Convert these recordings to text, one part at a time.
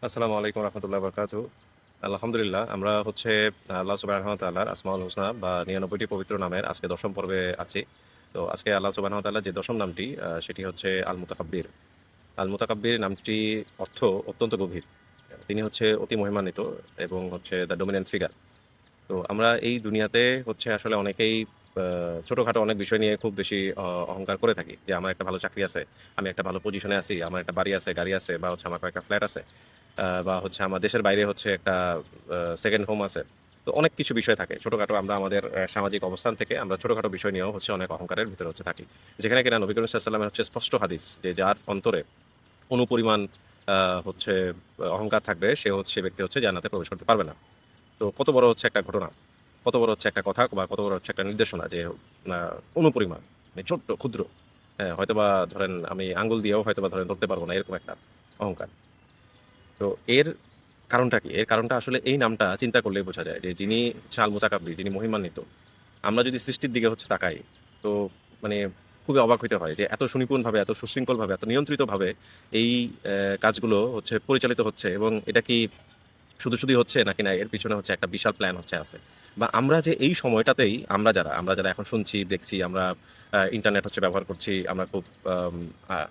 আসসালামু আলাইকুম রহমতুল্লাহ বরকাতু। আলহামদুলিল্লাহ আমরা হচ্ছে আল্লাহ সুবহানাহু ওয়া তাআলার আসমাউল হুসনা বা ৯৯টি পবিত্র নামের আজকে ১০ম পর্বে আছি। তো আজকে আল্লাহ সুবহানাহু ওয়া তাআলার যে ১০ম নামটি সেটি হচ্ছে আল মুতাকাব্বির। আল মুতাকাব্বির নামটি অর্থ অত্যন্ত গভীর। তিনি হচ্ছে অতি মহিমান্বিত এবং হচ্ছে দ্য ডমিন্যান্ট ফিগার। তো আমরা এই দুনিয়াতে হচ্ছে আসলে অনেকেই আ ছোটখাটো অনেক বিষয় নিয়ে খুব বেশি অহংকার করে থাকি। যে আমার একটা ভালো চাকরি আছে, আমি একটা ভালো পজিশনে আছি, আমার একটা বাড়ি আছে, গাড়ি আছে বা হচ্ছে আমার কয়েকটা ফ্ল্যাট আছে। বা হচ্ছে আমার দেশের বাইরে হচ্ছে একটা সেকেন্ড হোম আছে। তো অনেক কিছু বিষয় থাকে। ছোটখাটো আমরা আমাদের সামাজিক অবস্থান থেকে আমরা ছোটখাটো বিষয় নিয়েও হচ্ছে অনেক অহংকারের ভিতরে হচ্ছে থাকি। যেখানে কিনা নবী করিম সাল্লাল্লাহু আলাইহি ওয়াসাল্লামের হচ্ছে স্পষ্ট হাদিস যে যার অন্তরে অনুপরিমাণ আ হচ্ছে অহংকার থাকবে সে হচ্ছে ব্যক্তি হচ্ছে জান্নাতে প্রবেশ করতে পারবে না। তো কত বড় হচ্ছে একটা ঘটনা, কত বড় হচ্ছে একটা কথা বা কত বড় হচ্ছে একটা নির্দেশনা যে আ অনুপরিমাণ মানে ছোট্ট ক্ষুদ্র, হ্যাঁ? হয়তোবা ধরেন আমি আঙ্গুল দিয়েও হয়তোবা ধরেন ধরতে পারব না এরকম একটা অহংকার। তো এর কারণটা কি? এর কারণটা আসলে এই নামটা চিন্তা করলেই বোঝা যায় যে যিনি হচ্ছে আল মুতাকাব্বির, যিনি মহিমান্বিত। আমরা যদি সৃষ্টির দিকে হচ্ছে তাকাই, তো মানে খুবই অবাক হইতে হয় যে এত সুনিপুণভাবে, এত সুশৃঙ্খলভাবে, এত নিয়ন্ত্রিতভাবে এই কাজগুলো হচ্ছে পরিচালিত হচ্ছে এবং এটা কি শুধু হচ্ছে নাকি না এর পিছনে হচ্ছে একটা বিশাল প্ল্যান হচ্ছে আছে। বা আমরা যে এই সময়টাতেই আমরা যারা এখন শুনছি, দেখছি, আমরা ইন্টারনেট হচ্ছে ব্যবহার করছি, আমরা খুব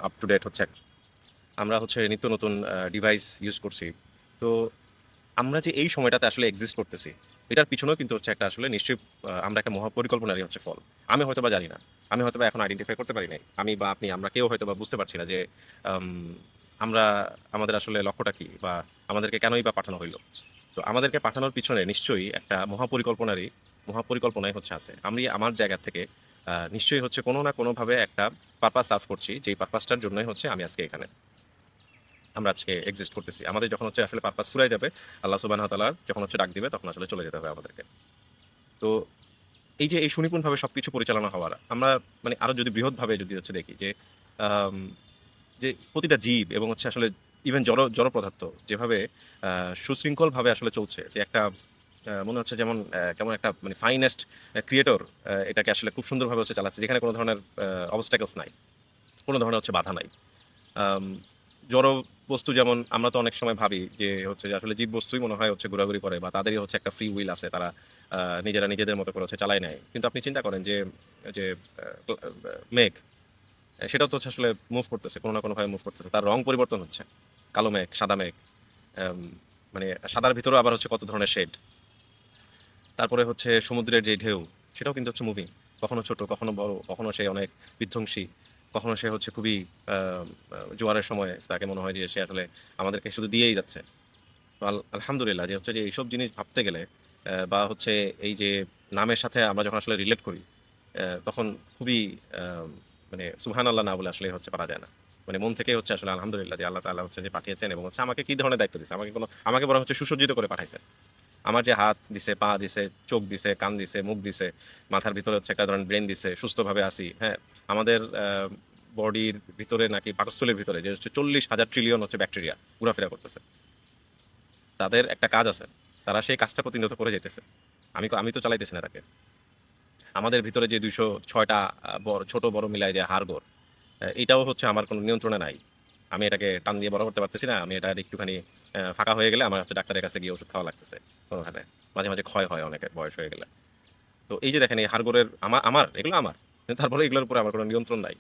আপ টু ডেট হচ্ছে আমরা হচ্ছে নিত্য নতুন ডিভাইস ইউজ করছি। তো আমরা যে এই সময়টাতে আসলে এক্সিস্ট করতেছি, এটার পিছনেও কিন্তু হচ্ছে একটা আসলে নিশ্চয়ই আমরা একটা মহাপরিকল্পনারই হচ্ছে ফল। আমি হয়তোবা জানি না। আমি হয়তোবা এখন আইডেন্টিফাই করতে পারি নাই। আমি বা আপনি আমরা কেউ হয়তোবা বুঝতে পারছি না যে আম আমরা আমাদের আসলে লক্ষ্যটা কি? বা আমাদেরকে কেনই বা পাঠানো হইল? তো আমাদেরকে পাঠানোর পিছনে নিশ্চয়ই একটা মহাপরিকল্পনাই হচ্ছে আছে। আমি আমার জায়গা থেকে নিশ্চয়ই হচ্ছে কোনো না কোনোভাবে একটা পারপাস সার্ভ করছি। যেই পারপাসটার জন্যই হচ্ছে আমি আজকে এখানে। আমরা আজকে এক্সিস্ট করতেছি। আমাদের যখন হচ্ছে আসলে পারপাস ফুরায় যাবে, আল্লাহ সুবহানাহু ওয়া তাআলা যখন হচ্ছে ডাক দিবে তখন আসলে চলে যেতে হবে আমাদেরকে। তো এই যে এই সুনিপুণভাবে সবকিছু পরিচালনা হওয়ার আমরা মানে আরো যদি বৃহৎভাবে যদি হচ্ছে দেখি যে আম যে প্রতিটা জীব এবং হচ্ছে আসলে ইভেন জড় পদার্থ যেভাবে আ সুশৃঙ্খলভাবে আসলে চলছে যে একটা মনে হচ্ছে যেমন কেমন একটা মানে ফাইনেস্ট ক্রিয়েটর এটাকে আসলে খুব সুন্দরভাবে হচ্ছে চালাচ্ছে। যেখানে কোন ধরনের obstacles নাই। কোন ধরনের হচ্ছে বাধা নাই। আম জড় বস্তু যেমন আমরা তো অনেক সময় ভাবি যে হচ্ছে যে আসলে জীব বস্তুই মনে হয় হচ্ছে ঘোরাঘুরি করে বা তাদেরই হচ্ছে একটা ফ্রি উইল আছে। তারা নিজেরা নিজেদের মতো করে হচ্ছে চালায় নেয়। কিন্তু আপনি চিন্তা করেন যে যে মেঘ সেটাও তো হচ্ছে আসলে মুভ করতেছে। কোন না কোনভাবে মুভ করতেছে। তার রং পরিবর্তন হচ্ছে। কালো মেঘ, সাদা মেঘ। অ্যাম মানে সাদার ভিতরেও আবার হচ্ছে কত ধরনের শেড। তারপরে হচ্ছে সমুদ্রের যে ঢেউ সেটাও কিন্তু হচ্ছে মুভিং। কখনো ছোট, কখনো বড়, কখনো সে অনেক বিধ্বংসী, কখনো সে হচ্ছে খুবই আ আ জোয়ারের সময় তাকে মনে হয় যে সে আসলে আমাদেরকে শুধু দিয়েই যাচ্ছে। তো আলহামদুলিল্লাহ যে হচ্ছে যে এইসব জিনিস ভাবতে গেলে বা হচ্ছে এই যে নামের সাথে আমরা যখন আসলে রিলেট করি, তখন খুবই আ মানে সুবহানাল্লাহ না বলে আসলে হচ্ছে পারা যায় না। মানে মন থেকেই হচ্ছে আসলে আলহামদুলিল্লাহ যে আল্লাহ তাআলা হচ্ছে যে পাঠিয়েছেন এবং হচ্ছে আমাকে কি ধরনের দায়িত্ব দিছে। আমাকে বরং হচ্ছে সুসজ্জিত করে পাঠাইছেন। আমার যে হাত দিছে, পা দিছে, চোখ দিছে, কান দিছে, মুখ দিছে, মাথার ভিতরে হচ্ছে একটা ধরেন ব্রেইন দিছে, সুস্থভাবে আছি, হ্যাঁ? আমাদের বডির ভিতরে নাকি পাকস্থলীর ভিতরে যে হচ্ছে ৪০,০০০ ট্রিলিয়ন হচ্ছে ব্যাকটেরিয়া ঘোরাফেরা করতেছে। তাদের একটা কাজ আছে। তারা সেই কাজটা প্রতিনিয়ত করে যাইতেছে। আমি তো চালাইতেছি না তাকে। আমাদের ভিতরে যে ২০৬ টা ছোট বড় মিলায় যে হাড়-গোড়, এটাও হচ্ছে আমার কোন নিয়ন্ত্রণে নাই। আমি এটাকে টান দিয়ে বড় করতে পারতেছি না। আমি এটা একটুখানি ফাঁকা হয়ে গেলে আমার হচ্ছে ডাক্তারের কাছে গিয়ে ওষুধ খাওয়া লাগতেছে কোনভাবে। মাঝে ক্ষয় হয় অনেকের বয়স হয়ে গেলে। তো এই যে দেখেন এই হাড়-গোড়ের আমার এগুলো আমার। কিন্তু তারপরে এগুলোর উপরে আমার কোন নিয়ন্ত্রণ নাই।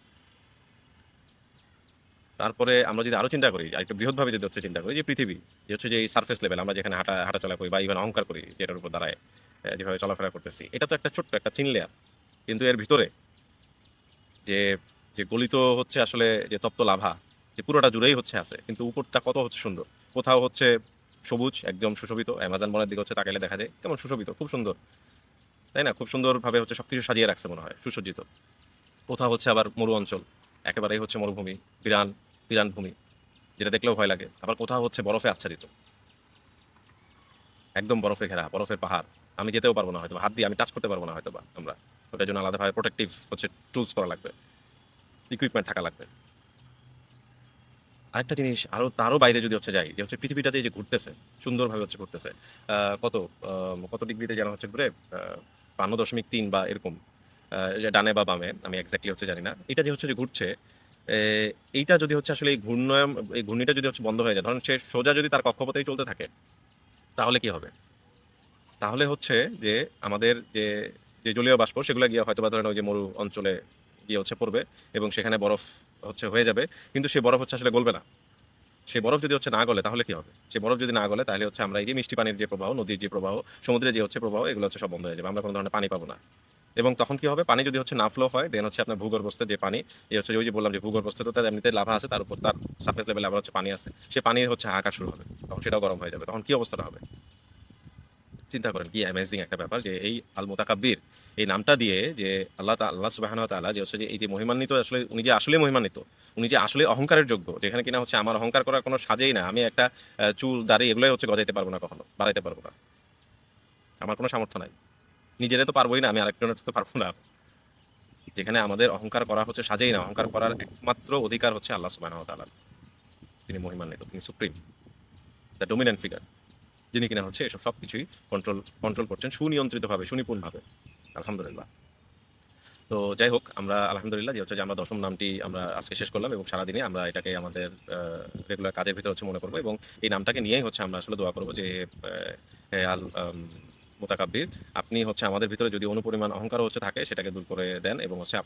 তারপরে আমরা যদি আরো চিন্তা করি, আরেকটু বৃহৎভাবে যদি হচ্ছে চিন্তা করি যে পৃথিবী, যে হচ্ছে যে এই সারফেস লেভেল আমরা যেখানে হাঁটাচলা করি বা ইভেন অহংকার করি যেটার উপর দাঁড়ায় যেভাবে চলাফেরা করতেছি। এটা তো একটা ছোট্ট একটা থিন লেয়ার। কিন্তু এর ভিতরে যে, যে গলিত হচ্ছে আসলে যে তপ্ত লাভা, যে পুরোটা জুড়েই হচ্ছে আছে। কিন্তু উপরটা কত হচ্ছে সুন্দর। কোথাও হচ্ছে সবুজ একদম সুশোভিত। অ্যামাজন বনের দিকে হচ্ছে তাকাইলে দেখা যায় কেমন সুশোভিত, খুব সুন্দর। তাই না? খুব সুন্দরভাবে হচ্ছে সবকিছু সাজিয়ে রাখছে মনে হয়, সুসজ্জিত। কোথাও হচ্ছে আবার মরু অঞ্চল। একেবারেই হচ্ছে মরুভূমি, বিরান, বিরান ভূমি। যেটা দেখলেও ভয় লাগে। আবার কোথাও হচ্ছে বরফে আচ্ছাদিত। একদম বরফে ঘেরা, বরফের পাহাড়। আমি যেতেও পারব না হয়তোবা। হাত দিয়ে আমি টাচ করতে পারব না হয়তোবা আমরা। ওটার জন্য আলাদাভাবে প্রোটেক্টিভ হচ্ছে টুলস করা লাগবে। ইকুইপমেন্ট থাকা লাগবে। আরেকটা জিনিস তারও বাইরে যদি হচ্ছে যাই, যে হচ্ছে পৃথিবীটা যে এই যে ঘুরতেছে, সুন্দরভাবে হচ্ছে ঘুরতেছে। আ কত কত ডিগ্রিতে যেন হচ্ছে ঘুরে? ৫.৩ বা এরকম। যে ডানে বা বামে আমি এক্সাক্টলি হচ্ছে জানি না। এটা যে হচ্ছে যে ঘুরছে, এ এইটা যদি হচ্ছে আসলে এই ঘূর্ণিটা যদি হচ্ছে বন্ধ হয়ে যায়, ধরেন সে সোজা যদি তার কক্ষপথেই চলতে থাকে, তাহলে কি হবে? তাহলে হচ্ছে যে আমাদের যে জলীয় বাষ্প সেগুলা গিয়ে হয়তোবা ধরেন ওই যে মরু অঞ্চলে গিয়ে হচ্ছে পড়বে এবং সেখানে বরফ হচ্ছে হয়ে যাবে। কিন্তু সেই বরফ হচ্ছে আসলে গলবে না। সেই বরফ যদি হচ্ছে না গলে তাহলে কি হবে? সেই বরফ যদি না গলে তাহলে হচ্ছে আমরা এই যে মিষ্টি পানির যে প্রবাহ, নদীর যে প্রবাহ, সমুদ্রের যে হচ্ছে প্রবাহ এগুলো হচ্ছে সব বন্ধ হয়ে যাবে। আমরা কোন ধরনের পানি পাবো না। এবং তখন কি হবে? পানি যদি হচ্ছে না ফ্লো হয় দেন হচ্ছে আপনার ভূগর্ভস্থ যে পানি, হচ্ছে ওই যে বললাম যে ভূগর্ভস্থ তো তার এমনিতে লাভা আছে, তার উপর তার সারফেস লেভেলে আবার হচ্ছে পানি আছে। সেই পানির হচ্ছে হাহাকার শুরু হবে। তখন সেটাও গরম হয়ে যাবে। তখন কি অবস্থাটা হবে? চিন্তা করেন কি অ্যামেজিং একটা ব্যাপার যে এই আল মুতাকাব্বির এই নামটা দিয়ে যে আল্লাহ সুবহানাহু ওয়া তাআলা যে হচ্ছে যে এই যে মহিমান্বিত আসলে উনি যে আসলেই মহিমান্বিত, উনি যে আসলে অহংকারের যোগ্য, যেখানে কিনা হচ্ছে আমার অহংকার করার কোনো সাজেই না। আমি একটা চুল, দাড়ি এগুলোই হচ্ছে গজাইতে পারব না কখনো, বাড়াইতে পারব না। আমার কোনো সামর্থ্য নাই। নিজেরে তো পারবোই না, আমি আরেকজনের তো পারব না। যেখানে আমাদের অহংকার করা হচ্ছে সাজেই না, অহংকার করার একমাত্র অধিকার হচ্ছে আল্লাহ সুবহানাহু ওয়া তাআলার। তিনি মহিমান্বিত, তিনি সুপ্রিম, দ্য ডমিন্যান্ট ফিগার। যিনি কিনা হচ্ছে এসব সবকিছুই কন্ট্রোল করছেন সুনিয়ন্ত্রিতভাবে, সুনিপুণভাবে। আলহামদুলিল্লাহ। তো যাই হোক আমরা আলহামদুলিল্লাহ যে হচ্ছে যে আমরা ১০ম নামটি আমরা আজকে শেষ করলাম এবং সারাদিনে আমরা এটাকে আমাদের রেগুলার কাজের ভিতরে হচ্ছে মনে করব এবং এই নামটাকে নিয়েই হচ্ছে আমরা আসলে দোয়া করব যে আ হে মুতাকাব্বির, আপনি হচ্ছে আমাদের ভিতরে যদি অনুপরিমাণ অহংকারও হচ্ছে থাকে সেটাকে দূর করে দেন এবং হচ্ছে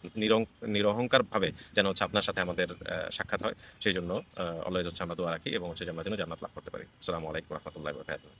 নিরহংকারভাবে যেন হচ্ছে আপনার সাথে আমাদের সাক্ষাৎ হয়। সেজন্য অলওয়েজ হচ্ছে আমরা দোয়া রাখি এবং হচ্ছে যে আমরা যেন জান্নাত লাভ করতে পারি। আসসালামু আলাইকুম ওয়া রাহমাতুল্লাহি ওয়া বারাকাতুহু।